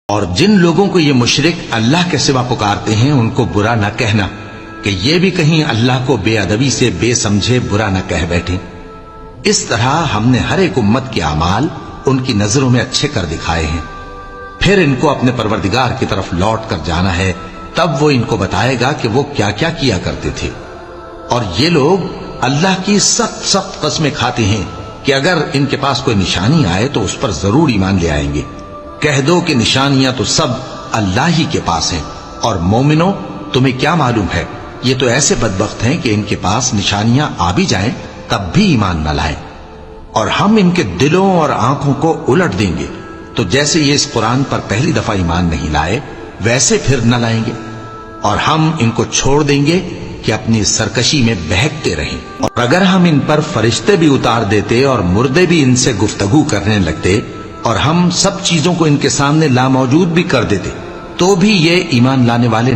اور جن لوگوں کو یہ مشرک اللہ کے سوا پکارتے ہیں ان کو برا نہ کہنا کہ یہ بھی کہیں اللہ کو بے ادبی سے بے سمجھے برا نہ کہہ بیٹھیں۔ اس طرح ہم نے ہر ایک امت کے اعمال ان کی نظروں میں اچھے کر دکھائے ہیں، پھر ان کو اپنے پروردگار کی طرف لوٹ کر جانا ہے، تب وہ ان کو بتائے گا کہ وہ کیا کیا کیا کرتے تھے۔ اور یہ لوگ اللہ کی سخت سخت قسمیں کھاتے ہیں کہ اگر ان کے پاس کوئی نشانی آئے تو اس پر ضرور ایمان لے آئیں گے۔ کہہ دو کہ نشانیاں تو سب اللہ ہی کے پاس ہیں، اور مومنوں تمہیں کیا معلوم ہے یہ تو ایسے بدبخت ہیں کہ ان کے پاس نشانیاں آ بھی جائیں تب بھی ایمان نہ لائیں، اور ہم ان کے دلوں اور آنکھوں کو الٹ دیں گے، تو جیسے یہ اس قرآن پر پہلی دفعہ ایمان نہیں لائے ویسے پھر نہ لائیں گے، اور ہم ان کو چھوڑ دیں گے کہ اپنی سرکشی میں بہکتے رہیں۔ اور اگر ہم ان پر فرشتے بھی اتار دیتے اور مردے بھی ان سے گفتگو کرنے لگتے اور ہم سب چیزوں کو ان کے سامنے لاموجود بھی کر دیتے تو بھی یہ ایمان لانے والے